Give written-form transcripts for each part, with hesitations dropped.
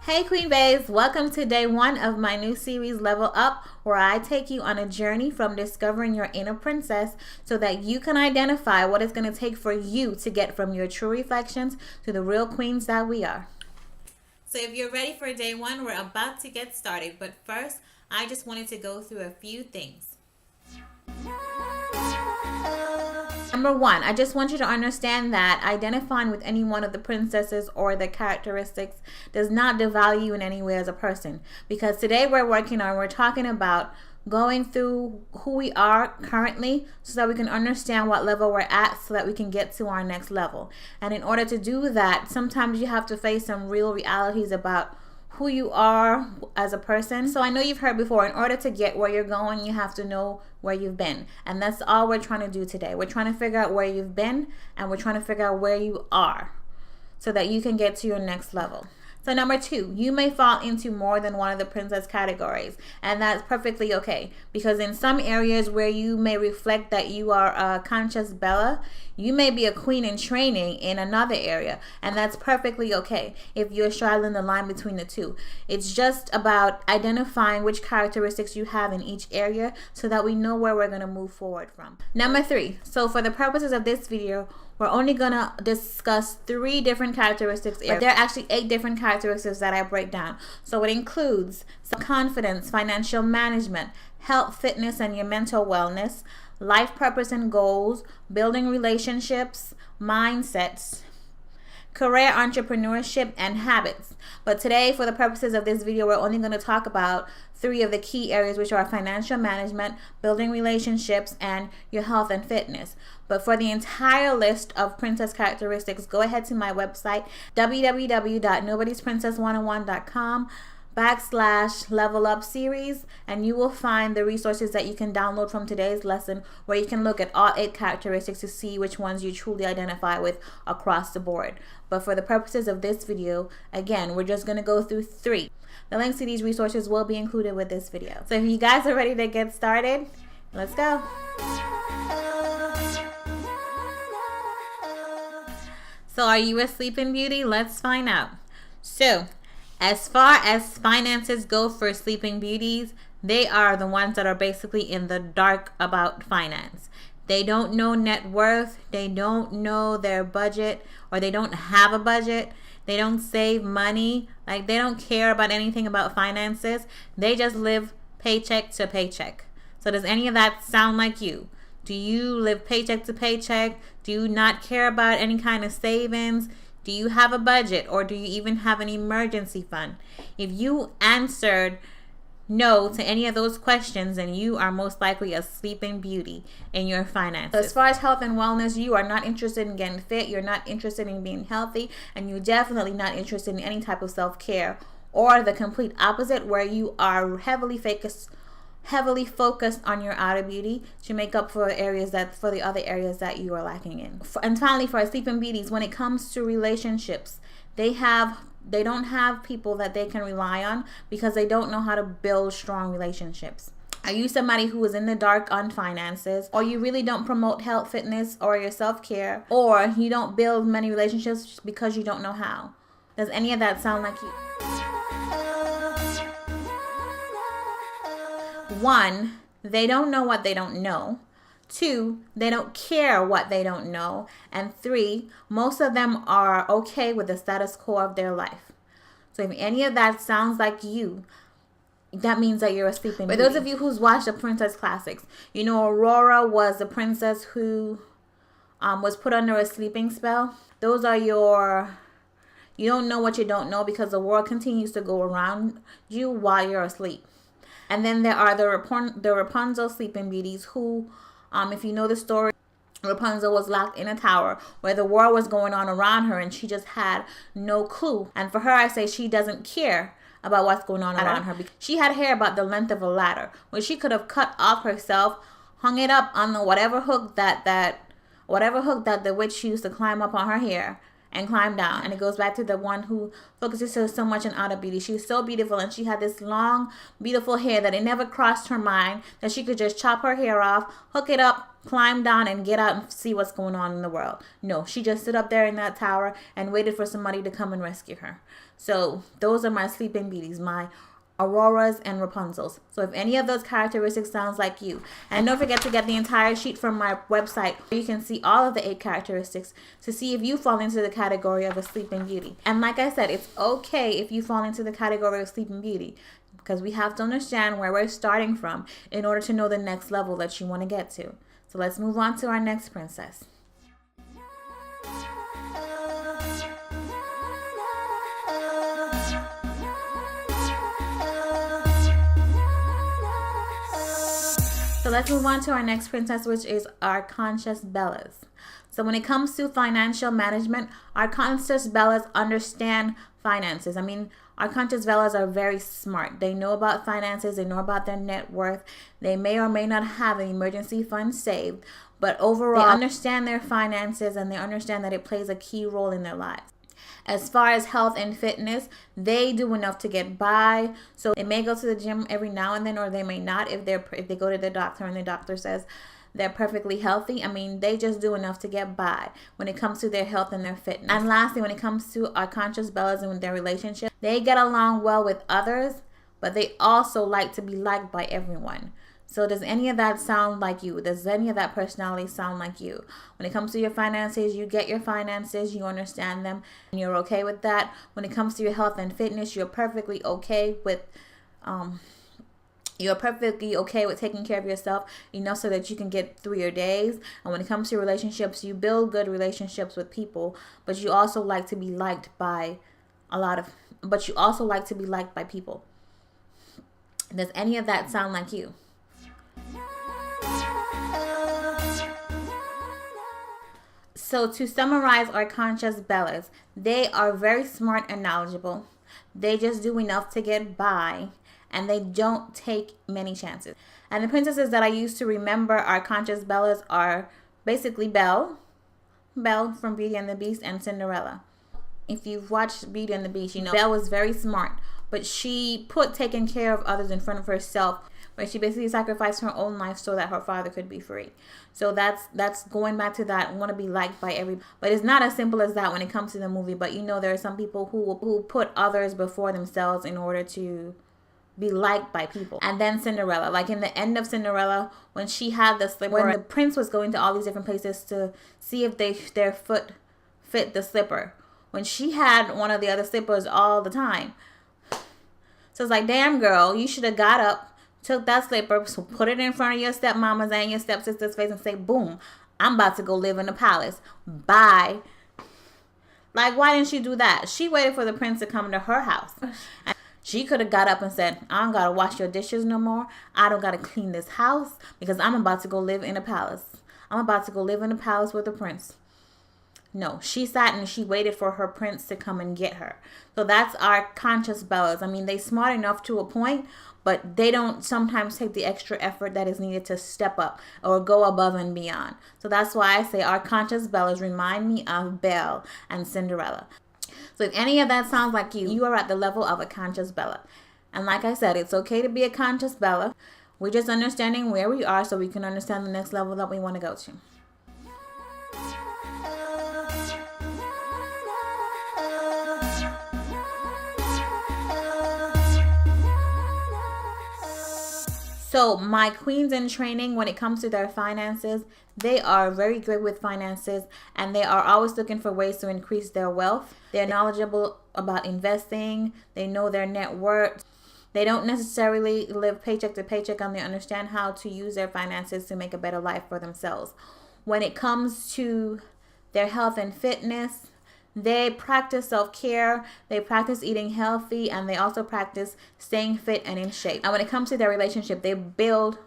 Hey Queen Baes, welcome to day one of my new series Level Up, where I take you on a journey from discovering your inner princess so that you can identify what it's going to take for you to get from your true reflections to the real queens that we are. So if you're ready for day one, we're about to get started, but first I just wanted to go through a few things. Number one, I just want you to understand that identifying with any one of the princesses or the characteristics does not devalue you in any way as a person. Because today we're talking about going through who we are currently so that we can understand what level we're at so that we can get to our next level. And in order to do that, sometimes you have to face some real realities about who you are as a person. So I know you've heard before, in order to get where you're going, you have to know where you've been. And that's all we're trying to do today. We're trying to figure out where you've been, and we're trying to figure out where you are so that you can get to your next level. So number two, you may fall into more than one of the princess categories, and that's perfectly okay, because in some areas where you may reflect that you are a conscious Bella, you may be a queen in training in another area, and that's perfectly okay if you're straddling the line between the two. It's just about identifying which characteristics you have in each area so that we know where we're going to move forward from. Number three, so for the purposes of this video, we're only going to discuss 3 different characteristics, but there are actually 8 different characteristics that I break down. So it includes confidence, financial management, health, fitness, and your mental wellness, life purpose and goals, building relationships, mindsets, career entrepreneurship, and habits. But today, for the purposes of this video, we're only going to talk about 3 of the key areas, which are financial management, building relationships, and your health and fitness. But for the entire list of princess characteristics, go ahead to my website, www.nobodiesprincess101.com/level up series, and you will find the resources that you can download from today's lesson, where you can look at all 8 characteristics to see which ones you truly identify with across the board. But for the purposes of this video, again, we're just going to go through 3. The links to these resources will be included with this video. So if you guys are ready to get started, let's go. So are you a sleeping beauty? Let's find out. So as far as finances go for sleeping beauties, they are the ones that are basically in the dark about finance. They don't know net worth. They don't know their budget, or they don't have a budget. They don't save money. Like, they don't care about anything about finances. They just live paycheck to paycheck. So does any of that sound like you? Do you live paycheck to paycheck? Do you not care about any kind of savings? Do you have a budget, or do you even have an emergency fund? If you answered no to any of those questions, then you are most likely a sleeping beauty in your finances. As far as health and wellness, you are not interested in getting fit, you're not interested in being healthy, and you're definitely not interested in any type of self-care, or the complete opposite, where you are heavily focused on your outer beauty to make up for the other areas that you are lacking in. And finally, for our sleeping beauties, when it comes to relationships, they don't have people that they can rely on because they don't know how to build strong relationships. Are you somebody who is in the dark on finances, or you really don't promote health, fitness, or your self-care, or you don't build many relationships because you don't know how? Does any of that sound like you? 1, they don't know what they don't know. 2, they don't care what they don't know. And 3, most of them are okay with the status quo of their life. So if any of that sounds like you, that means that you're a sleeping beauty. For those of you who's watched the princess classics, you know Aurora was the princess who was put under a sleeping spell. Those are you don't know what you don't know, because the world continues to go around you while you're asleep. And then there are the Rapunzel sleeping beauties who, if you know the story, Rapunzel was locked in a tower where the war was going on around her, and she just had no clue. And for her, I say she doesn't care about what's going on around her. She had hair about the length of a ladder, where she could have cut off herself, hung it up on the whatever hook that the witch used to climb up on her hair, and climb down. And it goes back to the one who focuses so much on outer beauty. She was so beautiful, and she had this long, beautiful hair that it never crossed her mind that she could just chop her hair off, hook it up climb down and get out and see what's going on in the world. No, she just stood up there in that tower and waited for somebody to come and rescue her. So those are my sleeping beauties, my Auroras and Rapunzels. So if any of those characteristics sounds like you, and don't forget to get the entire sheet from my website where you can see all of the 8 characteristics to see if you fall into the category of a sleeping beauty. And like I said, it's okay if you fall into the category of sleeping beauty, because we have to understand where we're starting from in order to know the next level that you want to get to. So let's move on to our next princess. So let's move on to our next princess, which is our conscious Bellas. So when it comes to financial management, our conscious Bellas understand finances. I mean, our conscious Bellas are very smart. They know about finances. They know about their net worth. They may or may not have an emergency fund saved, but overall, they understand their finances and they understand that it plays a key role in their lives. As far as health and fitness, they do enough to get by. So they may go to the gym every now and then, or they may not if they go to the doctor and the doctor says they're perfectly healthy. I mean, they just do enough to get by when it comes to their health and their fitness. And lastly, when it comes to our conscious Bellas and their relationship, they get along well with others, but they also like to be liked by everyone. So does any of that sound like you? Does any of that personality sound like you? When it comes to your finances, you get your finances, you understand them, and you're okay with that. When it comes to your health and fitness, you're perfectly okay with taking care of yourself enough so that you can get through your days. And when it comes to relationships, you build good relationships with people, but you also like to be liked by people. Does any of that sound like you? So to summarize our conscious Bellas, they are very smart and knowledgeable. They just do enough to get by, and they don't take many chances. And the princesses that I used to remember our conscious Bellas are basically Belle from Beauty and the Beast, and Cinderella. If you've watched Beauty and the Beast, you know Belle was very smart, but she put taking care of others in front of herself, where she basically sacrificed her own life so that her father could be free. So that's going back to that, want to be liked by everybody. But it's not as simple as that when it comes to the movie. But you know, there are some people who put others before themselves in order to be liked by people. And then Cinderella, like in the end of Cinderella, when she had the slipper, when the prince was going to all these different places to see if their foot fit the slipper, when she had one of the other slippers all the time. So it's like, damn girl, you should have got up, took that slipper, so put it in front of your stepmama's and your stepsister's face and say, boom, I'm about to go live in the palace. Bye. Like, why didn't she do that? She waited for the prince to come to her house. And she could have got up and said, I don't got to wash your dishes no more. I don't got to clean this house because I'm about to go live in a palace. I'm about to go live in a palace with the prince. No, she sat and she waited for her prince to come and get her. So that's our conscious Bellas. I mean, they smart enough to a point, but they don't sometimes take the extra effort that is needed to step up or go above and beyond. So that's why I say our conscious Bellas remind me of Belle and Cinderella. So if any of that sounds like you, you are at the level of a conscious Bella. And like I said, it's okay to be a conscious Bella. We're just understanding where we are so we can understand the next level that we want to go to. So my queens in training, when it comes to their finances, they are very good with finances and they are always looking for ways to increase their wealth. They're knowledgeable about investing. They know their net worth. They don't necessarily live paycheck to paycheck, and they understand how to use their finances to make a better life for themselves. When it comes to their health and fitness, they practice self-care, they practice eating healthy, and they also practice staying fit and in shape. And when it comes to their relationship, they build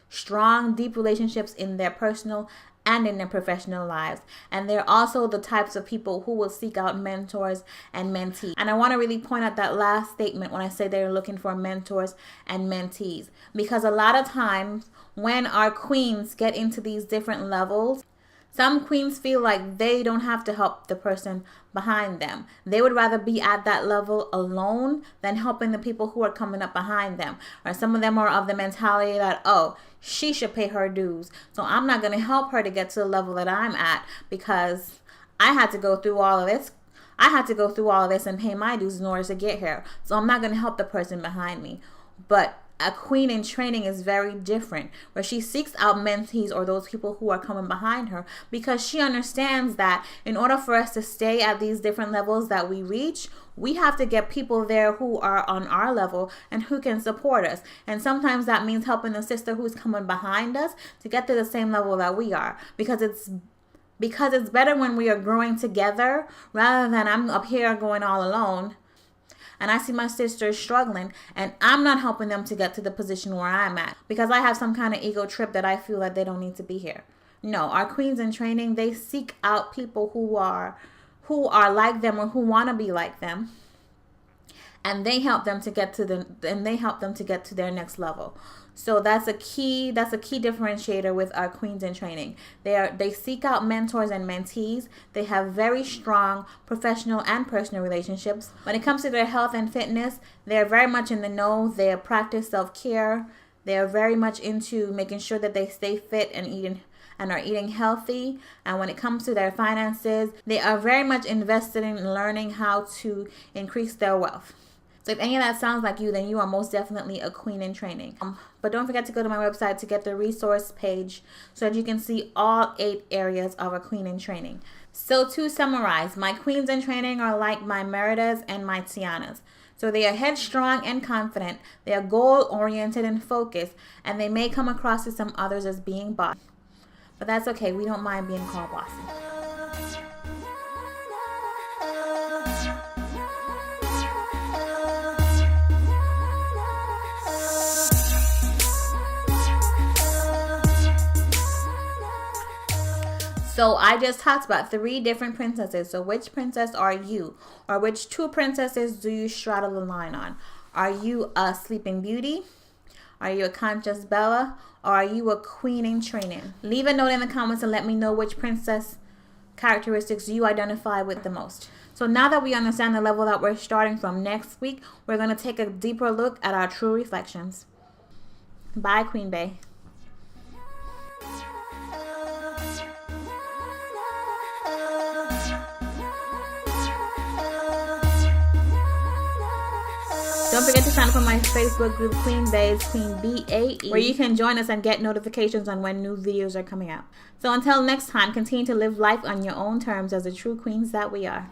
strong, deep relationships in their personal and in their professional lives. And they're also the types of people who will seek out mentors and mentees. And I want to really point out that last statement when I say they're looking for mentors and mentees. Because a lot of times when our queens get into these different levels, some queens feel like they don't have to help the person behind them. They would rather be at that level alone than helping the people who are coming up behind them. Or some of them are of the mentality that, oh, she should pay her dues. So I'm not going to help her to get to the level that I'm at because I had to go through all of this. I had to go through all of this and pay my dues in order to get here. So I'm not going to help the person behind me. But a queen in training is very different, where she seeks out mentees or those people who are coming behind her, because she understands that in order for us to stay at these different levels that we reach, we have to get people there who are on our level and who can support us. And sometimes that means helping the sister who's coming behind us to get to the same level that we are, because it's better when we are growing together rather than I'm up here going all alone and I see my sisters struggling and I'm not helping them to get to the position where I'm at because I have some kind of ego trip that I feel like they don't need to be here. No, our queens in training, they seek out people who are like them or who want to be like them, and they help them to get to their next level. So that's a key differentiator with our queens in training. They seek out mentors and mentees. They have very strong professional and personal relationships. When it comes to their health and fitness, they're very much in the know. They practice self-care. They are very much into making sure that they stay fit and are eating healthy. And when it comes to their finances, they are very much invested in learning how to increase their wealth. So if any of that sounds like you, then you are most definitely a queen in training. But don't forget to go to my website to get the resource page so that you can see all 8 areas of a queen in training. So to summarize, my queens in training are like my Meridas and my Tianas. So they are headstrong and confident. They are goal-oriented and focused. And they may come across to some others as being bossy. But that's okay. We don't mind being called bossy. So I just talked about 3 different princesses. So which princess are you? Or which 2 princesses do you straddle the line on? Are you a Sleeping Beauty? Are you a Conscious Bella? Or are you a queen in training? Leave a note in the comments and let me know which princess characteristics you identify with the most. So now that we understand the level that we're starting from, next week we're going to take a deeper look at our true reflections. Bye, Queen Bae. Don't forget to sign up for my Facebook group, Queen Bae's Queen BAE, where you can join us and get notifications on when new videos are coming out. So until next time, continue to live life on your own terms as the true queens that we are.